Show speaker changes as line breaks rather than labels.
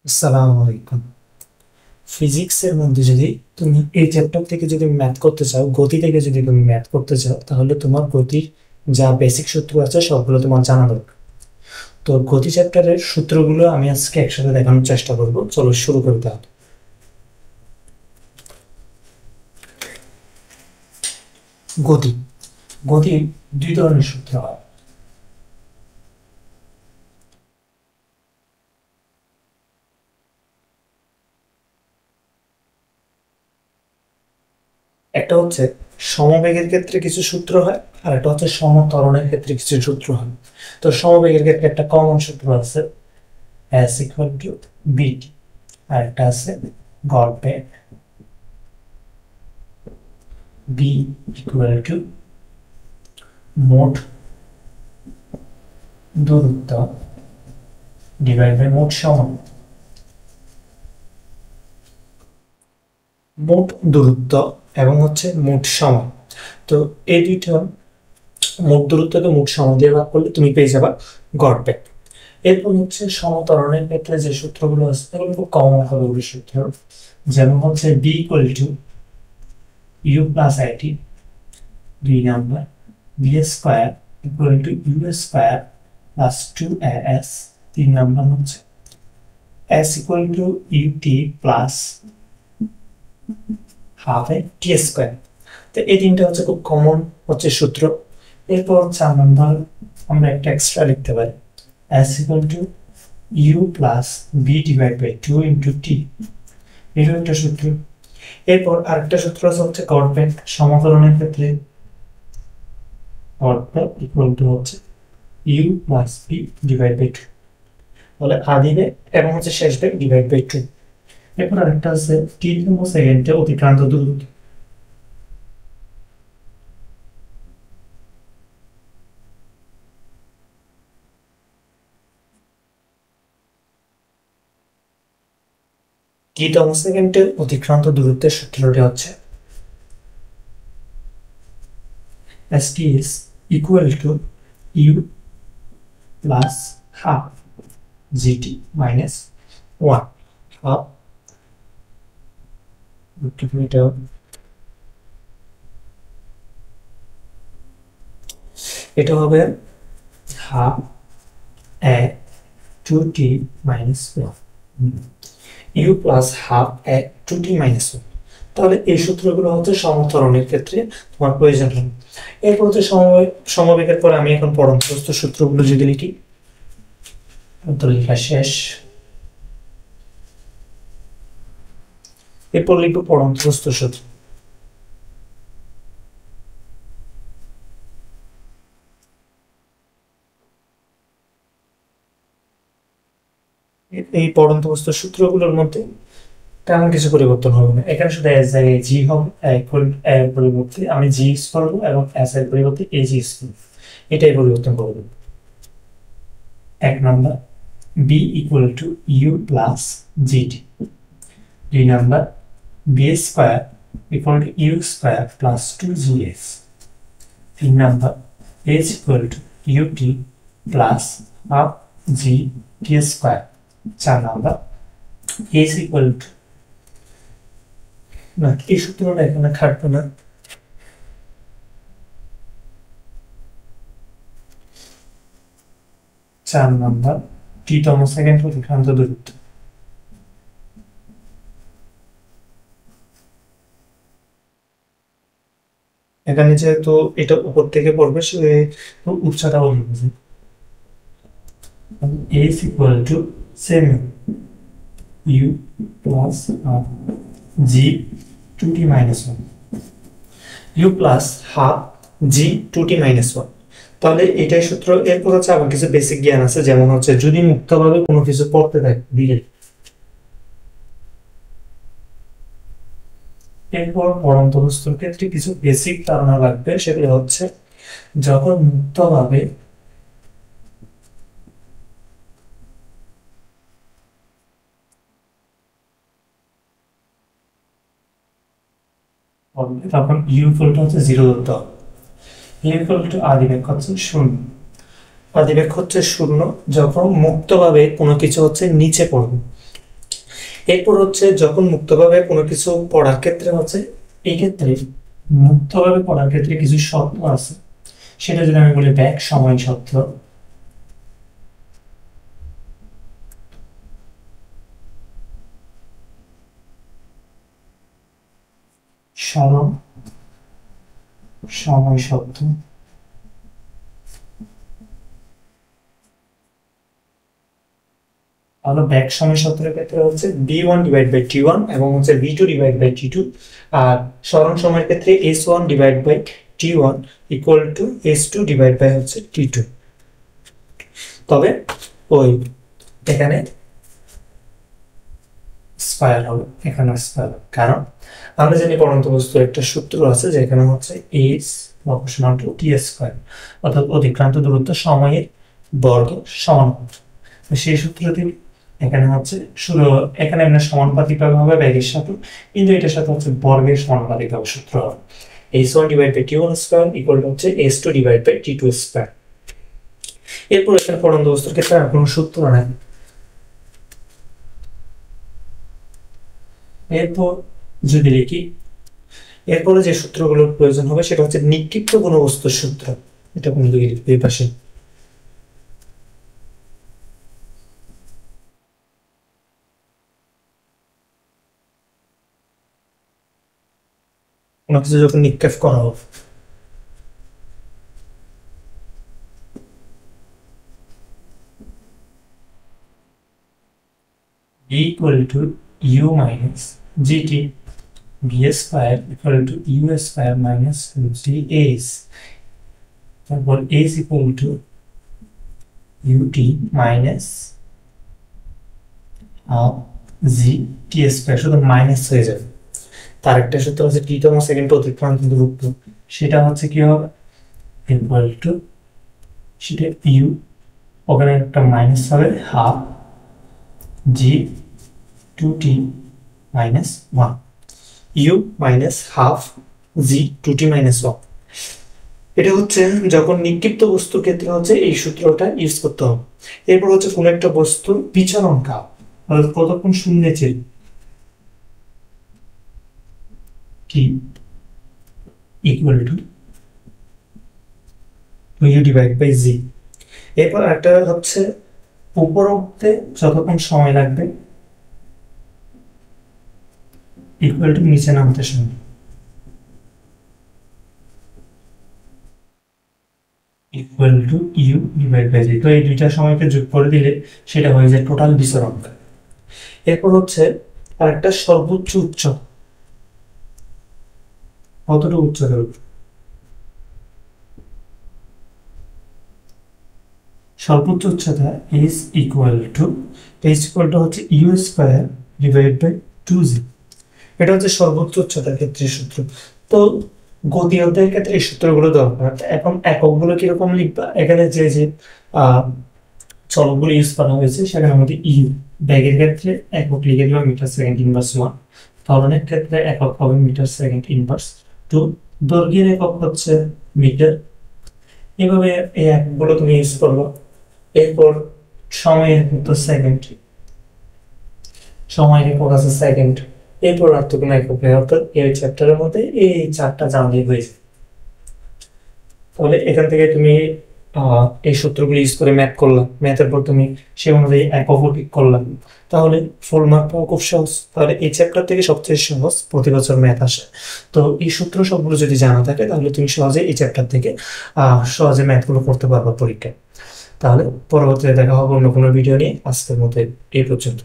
আসসালামু আলাইকুম। ফিজিক্সের মধ্যে যদি তুমি এই চ্যাপ্টার থেকে যদি ম্যাথ করতে চাও, গতি থেকে যদি তুমি ম্যাথ করতে চাও, তাহলে তোমার গতির যা বেসিক সূত্র আছে সবগুলো তোমার জানা দরকার। তো গতি চ্যাপ্টারের সূত্রগুলো আমি আজকে একসাথে দেখানোর চেষ্টা করব। চলো শুরু করি তাহলে। গতি গতির দুই ধরনের সূত্র হয়। একটা হচ্ছে সমবেগের ক্ষেত্রে কিছু সূত্র হয়, আর একটা হচ্ছে সমত্বরণের ক্ষেত্রে কিছু সূত্র হয়। তো সমবেগের ক্ষেত্রে একটা কমন সূত্র আছে, s ইকুয়াল টু বিটি, আর একটা আছে গড় বেগ বি ইকুয়াল টু মোট দূরত্ব ডিভাইড বাই মোট সময়। মোট দূরত্ব এবং হচ্ছে মোট সময়। তো এই দুইটা, মোট দূরত্বকে মোট সময় দিয়ে ভাগ করলে তুমি পেয়ে যাবা গড় বেগ। এরপর হচ্ছে সমত্বরণের ক্ষেত্রে যে সূত্রগুলো আছে এগুলো খুব কমন হবে ওই সূত্র, যেমন হচ্ছে V equal to U plus IT, দুই number V square equal to U square plus two S, তিন নাম্বার হচ্ছে S equal to UT plus half A T square. তো এই তিনটা হচ্ছে খুব কমন হচ্ছে সূত্র। এরপর চার নাম্বার আমরা একটা এক্সট্রা লিখতে পারি, S equal to U plus B divide by two into T, এটাও একটা সূত্র। এরপর আরেকটা সূত্র আছে হচ্ছে গড় বেগ সমতলনের ক্ষেত্রে, গড় বেগ ইকুয়াল টু হচ্ছে u plus B divide by two, তাহলে আদি বেগ এবং হচ্ছে শেষ বেগ ডিভাইড বাই টু। এরপর আরেকটা আছে টি সেকেন্ডে অতিক্রান্ত দূরত্ব। টি-তম সেকেন্ডে অতিক্রান্ত দূরত্বের সূত্রটি হচ্ছে st is equal to u plus half gt minus 1 half meter। এটা হবে half a two t minus one, u plus half a two t minus one. তাহলে এই সূত্রগুলো হচ্ছে সমত্বরণের ক্ষেত্রে তোমার প্রয়োজন হবে। এরপর হচ্ছে সমবেগের পরে আমি এখন পরন্তস্থ সূত্রগুলো যদি লিখি, তো লেখা শেষ। এরপর লিখবো পরন্তস্থ সূত্র। এই পরন্তস্থ সূত্রগুলোর মধ্যে তেমন কিছু পরিবর্তন হবে না, এখানে শুধু এস জায়গায় জি হবে, এর পরিবর্তে আমি জি ইউজ করবো এবং এস এর পরিবর্তে এ জি ইউজ করবো, এটাই পরিবর্তন করবো। এক number V equal to U plus GT, দুই number V square equal to U square plus two G S, তিন number H equal to UT plus half G T square, চার নাম্বার এইচ ইকুয়াল টু, না এই সূত্রটা এখানে খাটবে না, চার number টি-তম second অতিক্রান্ত দূরত্ব। এখানে যেহেতু এটা উপর থেকে পড়বে সে উচ্চতা অনুযায়ী is equal to same u plus g 2t minus 1, u plus half g 2t minus 1। তাহলে এটাই সূত্র। এরপর হচ্ছে আবার কিছু বেসিক জ্ঞান আছে, যেমন হচ্ছে যদি মুক্তভাবে কোনো কিছু পড়তে থাকে দিলে। এরপর পরন্ত বস্তুর ক্ষেত্রে কিছু বেসিক ধারণা লাগবে, সেগুলো হচ্ছে যখন মুক্তভাবে তখন ইউ ইকুয়াল টু হচ্ছে জিরো ধরতে হবে। ইউ ইকুয়াল টু আদিবেগ হচ্ছে শূন্য, আদিবেগ হচ্ছে শূন্য যখন মুক্তভাবে কোনো কিছু হচ্ছে নিচে পড়বে। এরপর হচ্ছে যখন মুক্তভাবে কোনো কিছু পড়ার ক্ষেত্রে হচ্ছে, এই ক্ষেত্রে মুক্তভাবে পড়ার ক্ষেত্রে কিছু শর্ত আছে, সেটা যদি আমি বলি ব্যাক সময় শর্ত, সরল সময় শর্ত, তাহলে ব্যাক সময় সূত্রের ক্ষেত্রে হচ্ছে b1 ডিভাইড বাই t1 এবং হচ্ছে b2 ডিভাইড বাই t2, আর সরণ সময়ের ক্ষেত্রে s1 divide by t1 equal to s2 divide by হচ্ছে t2। তবে ওই এখানে স্কয়ার হবে, এখানে স্কয়ার হবে, কারণ আমরা জানি পরন্ত বস্তুর একটা সূত্র আছে যেখানে হচ্ছে s proportional to t square, অর্থাৎ অতিক্রান্ত দূরত্ব সময়ের বর্গ সমানুপাতিক। সেই সূত্র দিয়ে এখানে হচ্ছে শুধু এখানে আমরা সমানুপাতিকভাবে হবে ব্যাগের সাথে, কিন্তু এটার সাথে হচ্ছে বর্গের সমানুপাতিকভাবে সূত্র হবে s1 divide by t1 square equal to হচ্ছে s2 divide by t2 square. এরপর এখানে পরন্ত বস্তুর ক্ষেত্রে আর কোনো সূত্র নাই। এরপর যদি লিখি, এরপরে যে সূত্রগুলোর প্রয়োজন হবে সেটা হচ্ছে নিক্ষিপ্ত কোনো বস্তুর সূত্র। এটা কোন দিকে লিখবে? এই পাশে। কোনো কিছু যখন নিক্ষেপ করা হবে, E equal to u minus gt b square equal to u square minus gs, তারপর a is equal to ut minus g t square, শুধু মাইনাস হয়ে যাবে। তার একটা সূত্র হচ্ছে t তম সেকেন্ড অতিক্রান্ত দূরত্ব, সেটা হচ্ছে কি হবে ইকুয়াল টু, সেটা u, ওখানে একটা মাইনাস হবে half g 2t minus 1, u minus half g 2t minus 1। এটা হচ্ছে যখন নিক্ষিপ্ত বস্তুর ক্ষেত্রে হচ্ছে এই সূত্রটা ইউজ করতে হবে। এরপর হচ্ছে কোন একটা বস্তুর বিচরণ কাল, অর্থাৎ কতক্ষণ শূন্যে ছিল, t equal to u divided by g। এরপর একটা হচ্ছে উপরোক্তে যতক্ষণ সময় লাগবে ইকুয়াল টু নিচে নামতে সময় equal to U divide by G. তো এই দুইটা সময়কে যোগ করে দিলে সেটা হয়ে যায় টোটাল বিচরণ। এরপর হচ্ছে আরেকটা সর্বোচ্চ উচ্চ, কতটা উচ্চতা, সর্বোচ্চ উচ্চতা is equal to হচ্ছে u square divide by 2g। এটা হচ্ছে সর্বোচ্চ উচ্চতার ক্ষেত্রে সূত্র। তো গতি অধ্যায়ের ক্ষেত্রে এই সূত্রগুলো দরকার। এখন এককগুলো কিরকম লিখবা, এখানে যে যে চলকগুলো ইউজ করা হয়েছে সেখানে মধ্যে ইউ, ব্যাগের ক্ষেত্রে একক লিখে দিবা মিটার সেকেন্ড ইনভার্স 1, ত্বরণের ক্ষেত্রে একক হবে মিটার সেকেন্ড ইনভার্স 2, দৈর্ঘ্যের একক হচ্ছে মিটার। এভাবে এই এককগুলো তুমি ইউজ করবা। এরপর সময়ের একক সেকেন্ড, সময়ের একক আছে সেকেন্ড। এরপর আর তো কোনো একক নেই, অর্থাৎ এই চ্যাপ্টারের মধ্যে এই চারটা জানলেই হয়েছে। তাহলে এখান থেকে তুমি এই সূত্রগুলো ইউজ করে ম্যাথ করলাম, ম্যাথের পর তুমি সে অনুযায়ী একক ঠিক করলাম, তাহলে ফুল মার্ক পাওয়া খুব সহজ। তাহলে এই চ্যাপ্টার থেকে সবচেয়ে সহজ প্রতি বছর ম্যাথ আসে। তো এই সূত্র সবগুলো যদি জানা থাকে তাহলে তুমি সহজে এই চ্যাপ্টার থেকে সহজে ম্যাথগুলো করতে পারবা পরীক্ষায়। তাহলে পরবর্তীতে দেখা হবে অন্য কোনো ভিডিও নিয়ে। আজকের মতো এই পর্যন্ত।